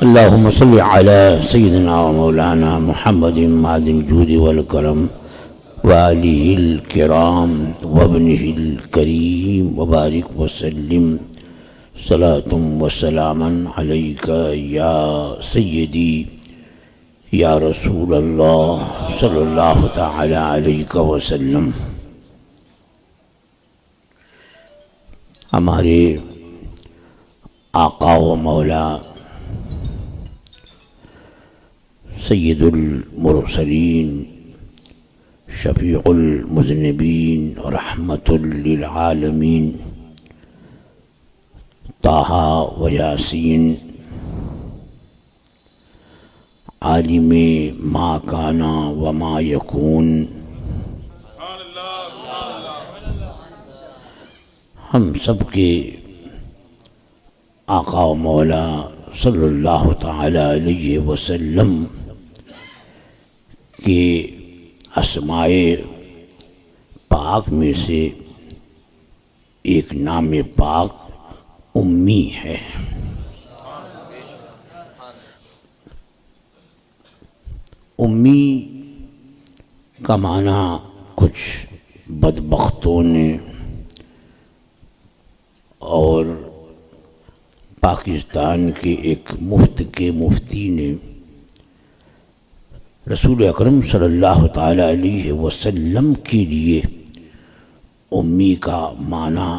اللهم صل على سيدنا ومولانا محمد معدن الجود والكرم وآله الكرام وابنه الكريم وبارك وسلم صلاة وسلاما عليك يا سيدي یا رسول اللہ صلی اللہ تعالی علیہ وسلم۔ ہمارے آقا و مولا سید المرسلین شفیع المذنبین رحمت للعالمین طٰہٰ و یاسین عالم ما کانا وما یکون، ہم سب کے آقا و مولا صلی اللہ تعالی علیہ وسلم کے اسماء پاک میں سے ایک نام پاک امی ہے۔ امی کا معنی کچھ بدبختوں نے اور پاکستان کے ایک مفتی نے رسول اکرم صلی اللہ تعالی علیہ وسلم کے لیے امی کا معنی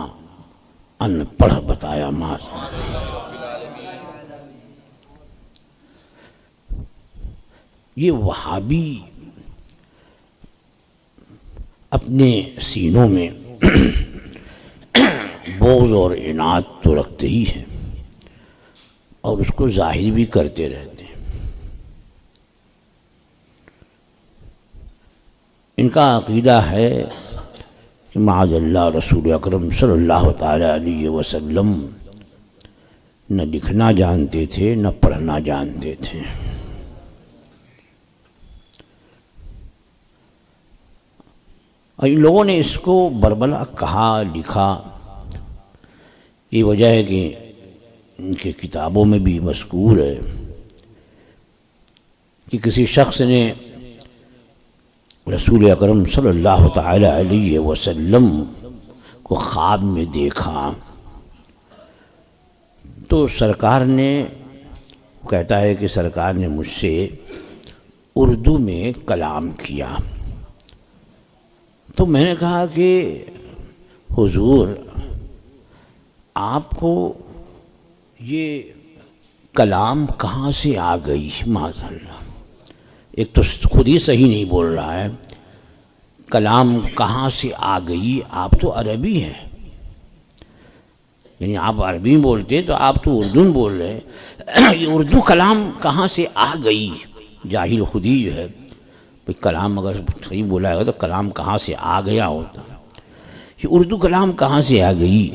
ان پڑھ بتایا۔ یہ وہابی اپنے سینوں میں بغض اور عناد تو رکھتے ہی ہیں اور اس کو ظاہر بھی کرتے رہتے ہیں۔ ان کا عقیدہ ہے کہ معاذ اللہ رسول اکرم صلی اللہ تعالی علیہ وسلم نہ لکھنا جانتے تھے نہ پڑھنا جانتے تھے۔ اور ان لوگوں نے اس کو بربلا کہا لکھا، یہ وجہ ہے کہ ان کے کتابوں میں بھی مذکور ہے کہ کسی شخص نے رسول اکرم صلی اللہ تعالی علیہ وسلم کو خواب میں دیکھا تو سرکار نے کہتا ہے کہ سرکار نے مجھ سے اردو میں کلام کیا، تو میں نے کہا کہ حضور آپ کو یہ کلام کہاں سے آ گئی؟ معاذ اللہ، ایک تو خود ہی صحیح نہیں بول رہا ہے، کلام کہاں سے آ گئی؟ آپ تو عربی ہیں، یعنی آپ عربی بولتے تو آپ تو اردو میں بول رہے ہیں، یہ اردو کلام کہاں سے آ گئی؟ جاہل خود ہی جو ہے، کلام اگر صحیح بولا ہے تو کلام کہاں سے آ گیا ہوتا، یہ اردو کلام کہاں سے آ گئی؟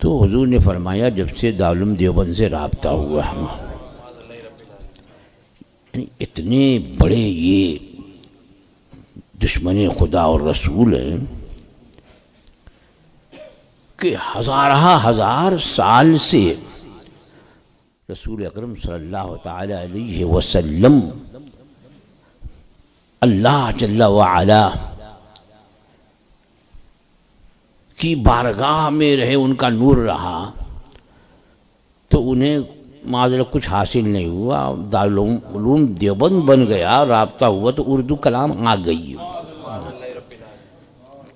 تو حضور نے فرمایا جب سے دارالعلوم دیوبند سے رابطہ ہوا ہے۔ یعنی اتنے بڑے یہ دشمن خدا اور رسول ہیں کہ ہزار سال سے رسول اکرم صلی اللہ تعالی علیہ وسلم اللہ جل وعلا کی بارگاہ میں رہے، ان کا نور رہا، تو انہیں معذرت کچھ حاصل نہیں ہوا، دارالعلوم دیوبند بن گیا، رابطہ ہوا تو اردو کلام آ گئی۔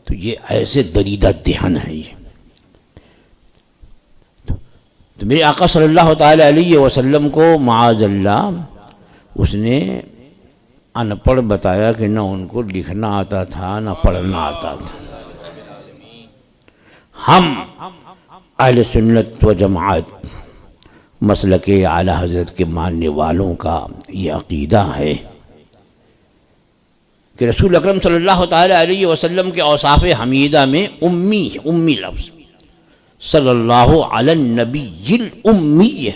تو یہ ایسے دریدہ دہن ہے یہ۔ تو میرے آقا صلی اللہ تعالی علیہ وسلم کو معاذ اللہ اس نے ان پڑھ بتایا کہ نہ ان کو لکھنا آتا تھا نہ پڑھنا آتا تھا۔ ہم اہل سنت و جماعت مسلک اعلیٰ حضرت کے ماننے والوں کا یہ عقیدہ ہے کہ رسول اکرم صلی اللہ تعالی علیہ وسلم کے اوصاف حمیدہ میں امی لفظ صلی اللہ علی النبی الامی،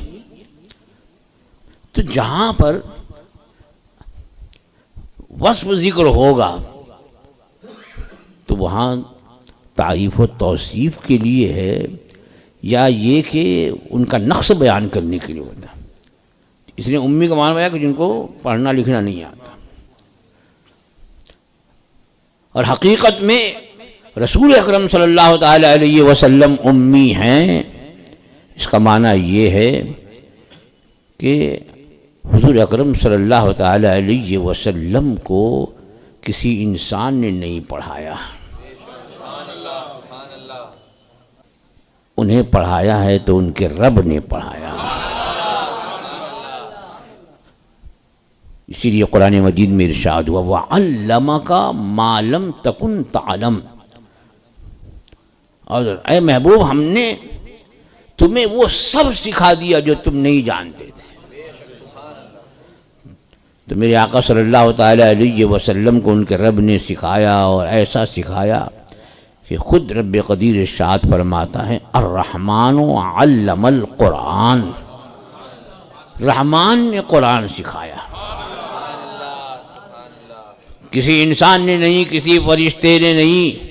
تو جہاں پر وصف ذکر ہوگا تو وہاں تعریف و توصیف کے لیے ہے یا یہ کہ ان کا نقص بیان کرنے کے لیے ہوتا ہے؟ اس نے امی کا معنی ہے کہ جن کو پڑھنا لکھنا نہیں آتا. اور حقیقت میں رسول اکرم صلی اللہ تعالی علیہ وسلم امی ہیں. اس کا معنی یہ ہے کہ حضور اکرم صلی اللہ تعالی علیہ وسلم کو کسی انسان نے نہیں پڑھایا، انہیں پڑھایا ہے تو ان کے رب نے پڑھایا. اسی لیے قرآن مجید میں ارشاد ہوا وَعَلَّمَكَ مَا لَمْ تَكُنْ تَعْلَمْ. اور اے محبوب ہم نے تمہیں وہ سب سکھا دیا جو تم نہیں جانتے تھے. تو میرے آقا صلی اللہ تعالی علیہ وسلم کو ان کے رب نے سکھایا، اور ایسا سکھایا کہ خود رب قدیر ارشاد فرماتا ہے الرحمن علم القرآن. رحمان نے قرآن سکھایا، کسی انسان نے نہیں، کسی فرشتے نے نہیں.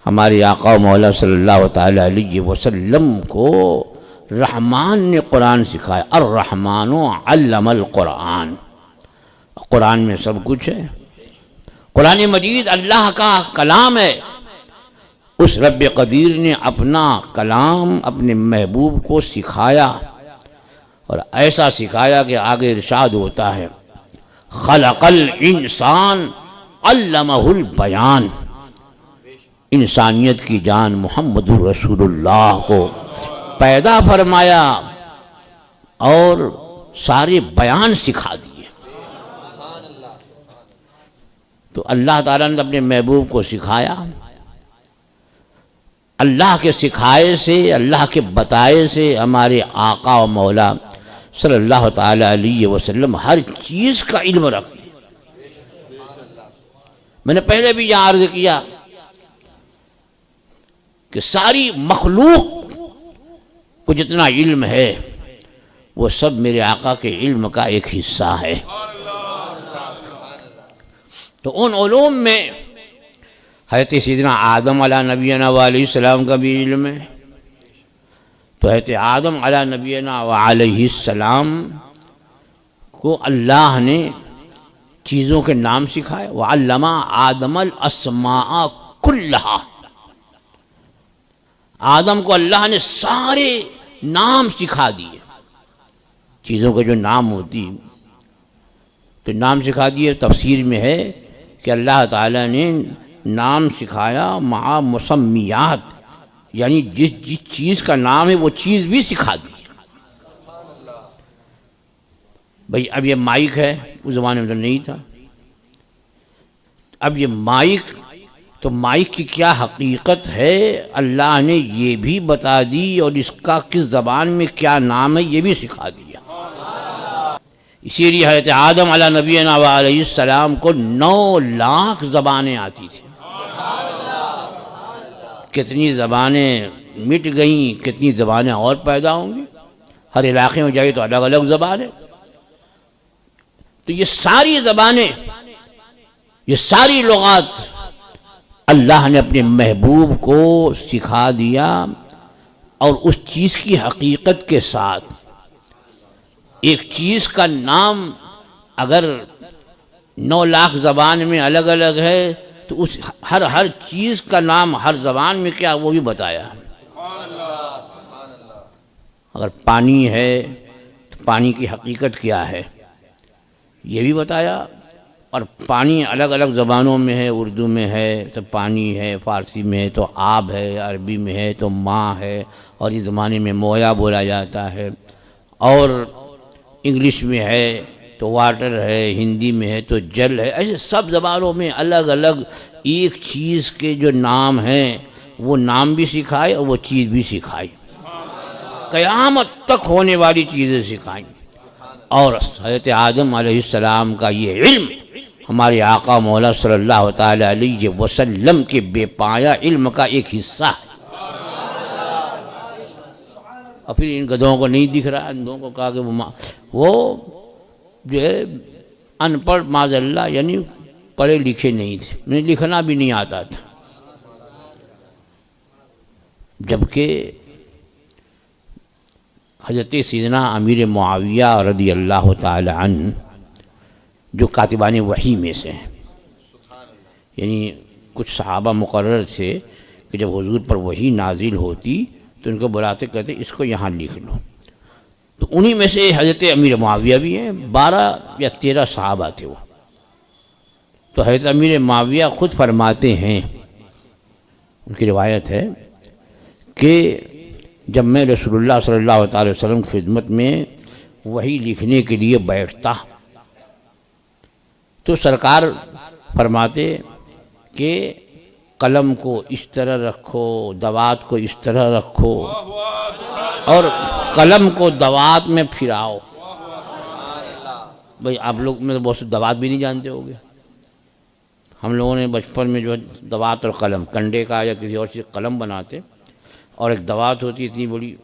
ہمارے آقا و مولا صلی اللہ تعالی علیہ وسلم کو رحمان نے قرآن سکھایا. الرحمن علم القرآن. قرآن میں سب کچھ ہے. قرآن مجید اللہ کا کلام ہے. اس رب قدیر نے اپنا کلام اپنے محبوب کو سکھایا، اور ایسا سکھایا کہ آگے ارشاد ہوتا ہے خلق الانسان علمہ البیان. انسانیت کی جان محمد رسول اللہ کو پیدا فرمایا اور سارے بیان سکھا دیے. تو اللہ تعالیٰ نے اپنے محبوب کو سکھایا. اللہ کے سکھائے سے، اللہ کے بتائے سے ہمارے آقا و مولا صلی اللہ تعالی علیہ وسلم ہر چیز کا علم رکھتے. میں نے پہلے بھی یہ عرض کیا کہ ساری مخلوق کو جتنا علم ہے وہ سب میرے آقا کے علم کا ایک حصہ ہے. تو ان علوم میں حضرت سیدنا آدم علیہ نبینا علیہ السلام کا بھی علم ہے. تو حضرت آدم علیہ نبینا علیہ السلام کو اللہ نے چیزوں کے نام سکھائے. وعلم آدم الاسماء کلہا. آدم کو اللہ نے سارے نام سکھا دیے. چیزوں کے جو نام ہوتی تو نام سکھا دیے. تفسیر میں ہے کہ اللہ تعالیٰ نے نام سکھایا مع مسمیات، یعنی جس چیز کا نام ہے وہ چیز بھی سکھا دی. بھئی اب یہ مائک ہے، اس زمانے میں تو نہیں تھا. اب یہ مائک، تو مائک کی کیا حقیقت ہے اللہ نے یہ بھی بتا دی، اور اس کا کس زبان میں کیا نام ہے یہ بھی سکھا دیا. اسی لیے حضرت آدم علیہ نبینا علیہ السلام کو 9 لاکھ زبانیں آتی تھیں. کتنی زبانیں مٹ گئیں، کتنی زبانیں اور پیدا ہوں گی. ہر علاقے میں جائے تو الگ الگ زبان ہے. تو یہ ساری زبانیں، یہ ساری لغات اللہ نے اپنے محبوب کو سکھا دیا، اور اس چیز کی حقیقت کے ساتھ. ایک چیز کا نام اگر 9 لاکھ زبان میں الگ الگ ہے تو اس ہر چیز کا نام ہر زبان میں کیا وہ بھی بتایا. اگر پانی ہے تو پانی کی حقیقت کیا ہے یہ بھی بتایا. اور پانی الگ الگ زبانوں میں ہے. اردو میں ہے تو پانی ہے، فارسی میں ہے تو آب ہے، عربی میں ہے تو ماں ہے، اور اس زمانے میں مویا بولا جاتا ہے. اور انگلش میں ہے تو واٹر ہے، ہندی میں ہے تو جل ہے. ایسے سب زبانوں میں الگ الگ ایک چیز کے جو نام ہیں وہ نام بھی سکھائے اور وہ چیز بھی سکھائی. قیامت تک ہونے والی چیزیں سکھائیں. اور حضرت آدم علیہ السلام کا یہ علم ہمارے آقا مولا صلی اللہ تعالی علیہ وسلم کے بے پایا علم کا ایک حصہ ہے. اور پھر ان گدھوں کو نہیں دکھ رہا. اندھوں کو کہا کہ وہ جو ہے ان پڑھ معاذ اللہ، یعنی پڑھے لکھے نہیں تھے، انہیں لکھنا بھی نہیں آتا تھا. جبکہ حضرت سیدنا امیر معاویہ رضی اللہ تعالی عنہ جو کاتبان وحی میں سے ہیں، یعنی کچھ صحابہ مقرر تھے کہ جب حضور پر وحی نازل ہوتی تو ان کو بلاتے کہتے اس کو یہاں لکھ لو، تو انہی میں سے حضرت امیر معاویہ بھی ہیں، 12 یا 13 صحابہ تھے وہ۔ تو حضرت امیر معاویہ خود فرماتے ہیں، ان کی روایت ہے کہ جب میں رسول اللہ صلی اللہ تعالی وسلم کی خدمت میں وحی لکھنے کے لیے بیٹھتا تو سرکار فرماتے کہ قلم کو اس طرح رکھو، دوات کو اس طرح رکھو، اور قلم کو دوات میں پھراؤ۔ بھئی آپ لوگ میں تو بہت سے دوات بھی نہیں جانتے ہوگے، ہم لوگوں نے بچپن میں جو ہے دوات اور قلم، کنڈے کا یا کسی اور چیز قلم بناتے، اور ایک دوات ہوتی اتنی بڑی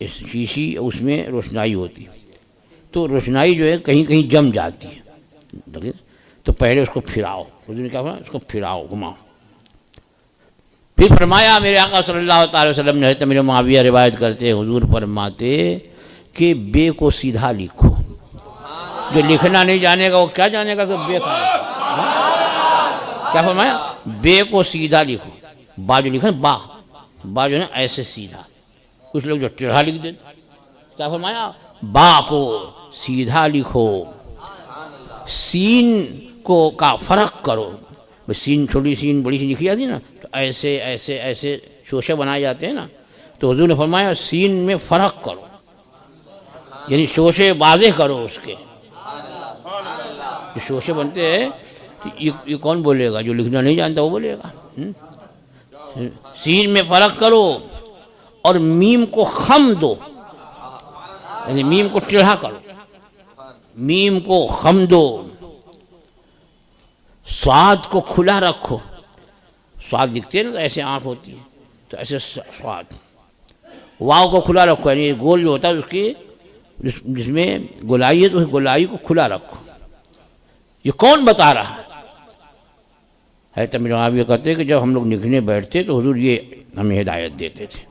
شیشی، اس میں روشنائی ہوتی، تو روشنائی جو ہے کہیں کہیں جم جاتی ہے، تو پہلے اس کو پھراؤ، حضور نے کیا فرمایا، اس کو پھراؤ، گھماؤ۔ پھر فرمایا میرے آقا صلی اللہ تعالی وسلم نے، حضرت امیر معاویہ روایت کرتے ہیں، حضور فرماتے کہ بے کو سیدھا لکھو، جو لکھنا نہیں جانے گا وہ کیا جانے گا کہ بے کا، کیا فرمایا، بے کو سیدھا لکھو، با جو لکھا با جو ہے نا ایسے سیدھا، کچھ لوگ جو ٹیڑھا لکھ دیتے، کیا فرمایا، با کو سیدھا لکھو، سین کو کا فرق کرو، سین چھوٹی سین بڑی سی لکھی جاتی ہے نا، تو ایسے ایسے ایسے شوشے بنائے جاتے ہیں نا، تو حضور نے فرمایا سین میں فرق کرو، یعنی شوشے واضح کرو اس کے، شوشے بنتے ہیں، یہ کون بولے گا، جو لکھنا نہیں جانتا وہ بولے گا۔ سین میں فرق کرو اور میم کو خم دو، یعنی میم کو ٹیڑھا کرو، میم کو خم دو، صاد کو کھلا رکھو، صاد لکھتے ہیں نا تو ایسے آنکھ ہوتی ہے، تو ایسے صاد، واو کو کھلا رکھو، یعنی گول جو ہوتا ہے اس کی جس میں گولائی ہے تو اس گولائی کو کھلا رکھو۔ یہ کون بتا رہا ہے؟ حضرت امیر معاویہ کہتے ہیں کہ جب ہم لوگ لکھنے بیٹھتے تو حضور یہ ہمیں ہدایت دیتے تھے،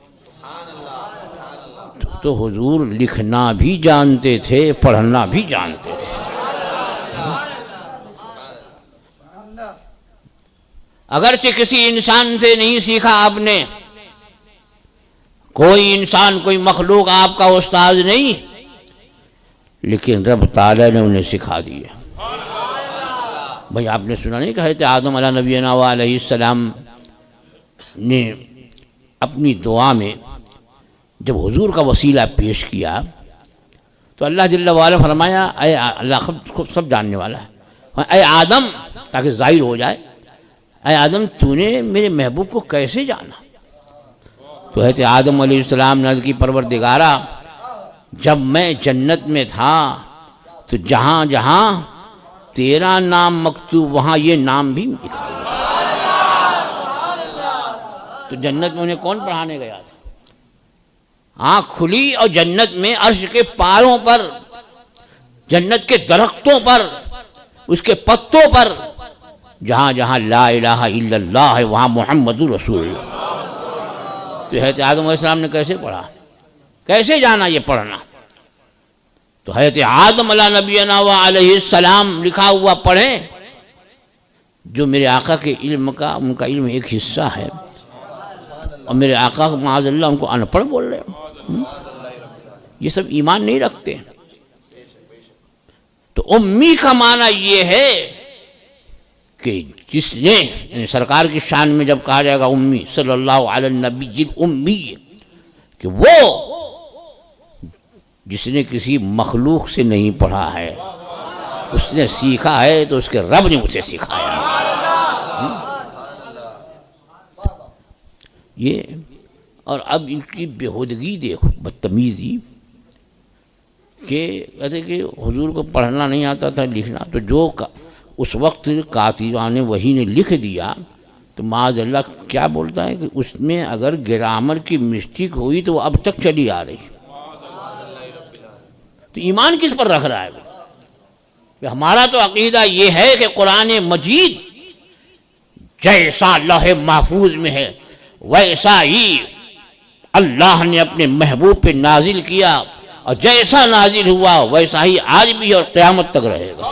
تو حضور لکھنا بھی جانتے تھے، پڑھنا بھی جانتے تھے۔ اگرچہ کسی انسان سے نہیں سیکھا آپ نے، کوئی انسان کوئی مخلوق آپ کا استاد نہیں، لیکن رب تعالیٰ نے انہیں سکھا دیا۔ بھئی آپ نے سنا نہیں کہ حضرت آدم علیہ نبینا و علیہ السلام نے اپنی دعا میں جب حضور کا وسیلہ پیش کیا تو اللہ جل وعلا فرمایا، اے اللہ سب جاننے والا ہے، اے آدم، تاکہ ظاہر ہو جائے، اے آدم تو نے میرے محبوب کو کیسے جانا؟ تو حضرت آدم علیہ السلام نے عرض کی، پروردگارا جب میں جنت میں تھا تو جہاں جہاں تیرا نام مکتوب وہاں یہ نام بھی لکھا ہوا، تو جنت میں انہیں کون پڑھانے گیا تھا؟ آنکھ کھلی اور جنت میں عرش کے پاروں پر، جنت کے درختوں پر، اس کے پتوں پر، جہاں جہاں لا الہ الا اللہ ہے وہاں محمد رسول اللہ۔ تو حضرت آدم علیہ السلام نے کیسے پڑھا، کیسے جانا یہ پڑھنا؟ تو حضرت آدم علیہ نبینا و علیہ السلام لکھا ہوا پڑھیں، جو میرے آقا کے علم کا، ان کا علم ایک حصہ ہے، اور میرے آقا معاذ اللہ ان کو ان پڑھ بول رہے ہیں، یہ سب ایمان نہیں رکھتے۔ تو امی کا معنی یہ ہے کہ جس نے، یعنی سرکار کی شان میں جب کہا جائے گا امی صلی اللہ علیہ النبی الامی، کہ وہ جس نے کسی مخلوق سے نہیں پڑھا ہے، اس نے سیکھا ہے تو اس کے رب نے اسے سکھایا۔ یہ اور اب ان کی بےہودگی دیکھو، بدتمیزی، کہ کہتے کہ حضور کو پڑھنا نہیں آتا تھا، لکھنا، تو جو اس وقت کاتبان وحی نے لکھ دیا تو معاذ اللہ کیا بولتا ہے کہ اس میں اگر گرامر کی مسٹیک ہوئی تو وہ اب تک چلی آ رہی، تو ایمان کس پر رکھ رہا ہے وہ؟ کہ ہمارا تو عقیدہ یہ ہے کہ قرآن مجید جیسا لوح محفوظ میں ہے ویسا ہی اللہ نے اپنے محبوب پہ نازل کیا، اور جیسا نازل ہوا ویسا ہی آج بھی اور قیامت تک رہے گا۔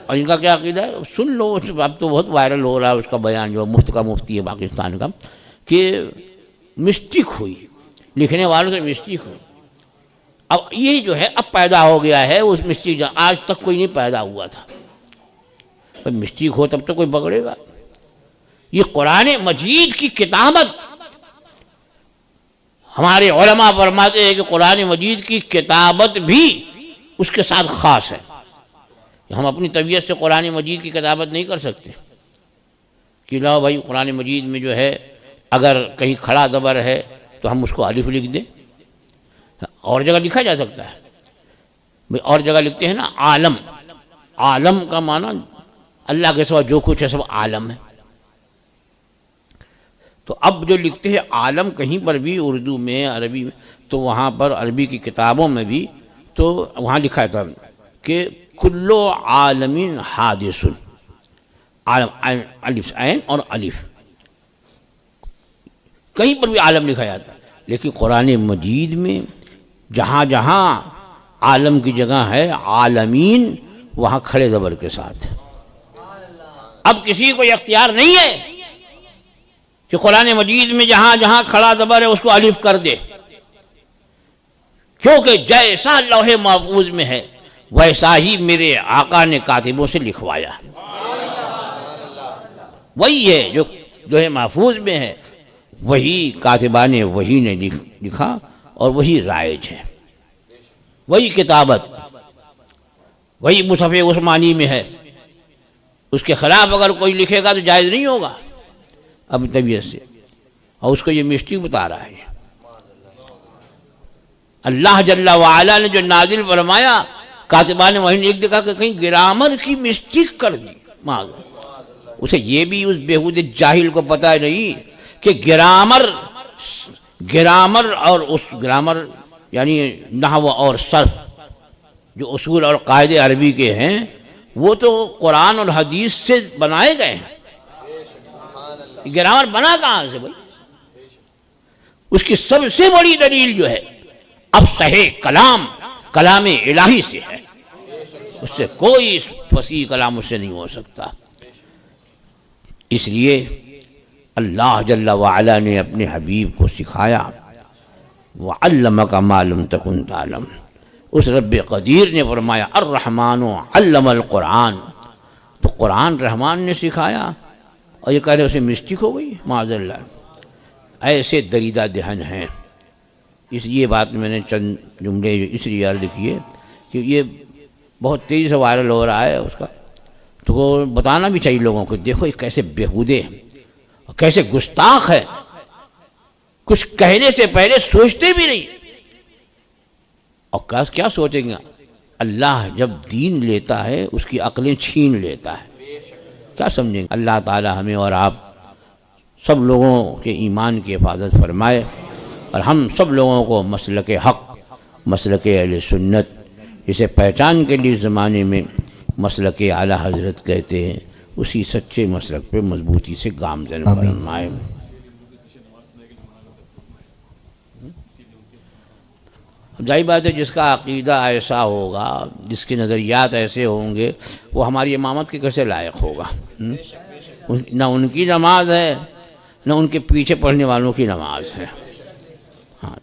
اور ان کا کیا عقیدہ ہے سن لو، اب تو بہت وائرل ہو رہا ہے اس کا بیان، جو مفت کا مفتی ہے پاکستان کا، کہ مسٹک ہوئی، لکھنے والوں سے مسٹک ہوئی۔ اب یہ جو ہے اب پیدا ہو گیا ہے، اس مسٹک آج تک کوئی نہیں پیدا ہوا تھا، مسٹک ہو تب تو کوئی پکڑے گا۔ یہ قرآن مجید کی کتابت، ہمارے علماء فرماتے ہیں کہ قرآن مجید کی کتابت بھی اس کے ساتھ خاص ہے۔ ہم اپنی طبیعت سے قرآن مجید کی کتابت نہیں کر سکتے کہ لاؤ بھائی قرآن مجید میں جو ہے اگر کہیں کھڑا زبر ہے تو ہم اس کو الف لکھ دیں، اور جگہ لکھا جا سکتا ہے، اور جگہ لکھتے ہیں نا عالم، عالم کا معنی اللہ کے سوا جو کچھ ہے سب عالم ہے۔ تو اب جو لکھتے ہیں عالم کہیں پر بھی اردو میں عربی میں، تو وہاں پر عربی کی کتابوں میں بھی تو وہاں لکھا تھا کہ کلو عالمین حادث، عالم الف عین اور الف، کہیں پر بھی عالم لکھا جاتا ہے، لیکن قرآن مجید میں جہاں جہاں عالم کی جگہ ہے عالمین، وہاں کھڑے زبر کے ساتھ۔ اب کسی کو اختیار نہیں ہے کہ قرآن مجید میں جہاں جہاں کھڑا زبر ہے اس کو الف کر دے، کیونکہ جیسا لوح محفوظ میں ہے ویسا ہی میرے آقا نے کاتبوں سے لکھوایا، وہی ہے جو لوح محفوظ میں ہے، وہی کاتبان وہی نے لکھا اور وہی رائج ہے، وہی کتابت، وہی مصحف عثمانی میں ہے۔ اس کے خلاف اگر کوئی لکھے گا تو جائز نہیں ہوگا اپنی طبیعت سے، اور اس کو یہ مسٹک بتا رہا ہے۔ اللہ جل وعلا نے جو نازل فرمایا، کاتبان وہی نے ایک دیکھا کہ کہیں گرامر کی مسٹک کر دی، اسے یہ بھی اس بےہودے جاہل کو پتہ نہیں کہ گرامر اور اس گرامر یعنی نحو اور صرف جو اصول اور قاعدے عربی کے ہیں وہ تو قرآن اور حدیث سے بنائے گئے ہیں۔ گرامر بنا کہاں سے بھائی؟ اس کی سب سے بڑی دلیل جو ہے اب صحیح کلام الہی سے ہے، اس سے کوئی فصیح کلام اس سے نہیں ہو سکتا۔ اس لیے اللہ جل وعلا نے اپنے حبیب کو سکھایا، وَعَلَّمَكَ مَا لَمْ تَكُنْ تَعْلَمْ۔ اس رب قدیر نے فرمایا الرحمن علم القرآن، تو قرآن رحمان نے سکھایا، اور یہ کہہ رہے اسے مسٹک ہو گئی، معاذ اللہ۔ ایسے دریدہ دہن ہیں۔ اس لیے بات میں نے چند جملے اس لیے عرض کیے کہ یہ بہت تیزی سے وائرل ہو رہا ہے اس کا، تو وہ بتانا بھی چاہیے لوگوں کو، دیکھو یہ کیسے بےہودے ہیں، کیسے گستاخ ہے، کچھ کہنے سے پہلے سوچتے بھی نہیں، اور کیا سوچیں گے؟ اللہ جب دین لیتا ہے اس کی عقلیں چھین لیتا ہے، کیا سمجھیں گے؟ اللہ تعالی ہمیں اور آپ سب لوگوں کے ایمان کی حفاظت فرمائے، اور ہم سب لوگوں کو مسلک حق، مسلک اہل سنت، جسے پہچان کے لیے زمانے میں مسلک اعلی حضرت کہتے ہیں، اسی سچے مسلک پہ مضبوطی سے گامزن فرمائے۔ ظاہر بات ہے جس کا عقیدہ ایسا ہوگا، جس کے نظریات ایسے ہوں گے، وہ ہماری امامت کے کیسے لائق ہوگا؟ نہ ان کی نماز ہے، نہ ان کے پیچھے پڑھنے والوں کی نماز ہے۔ ہاں،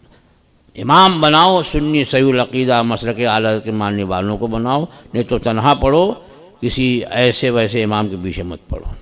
امام بناؤ سنی صحیح العقیدہ مسلک اعلی حضرت کے ماننے والوں کو بناؤ، نہیں تو تنہا پڑھو، کسی ایسے ویسے امام کے پیچھے مت پڑھو۔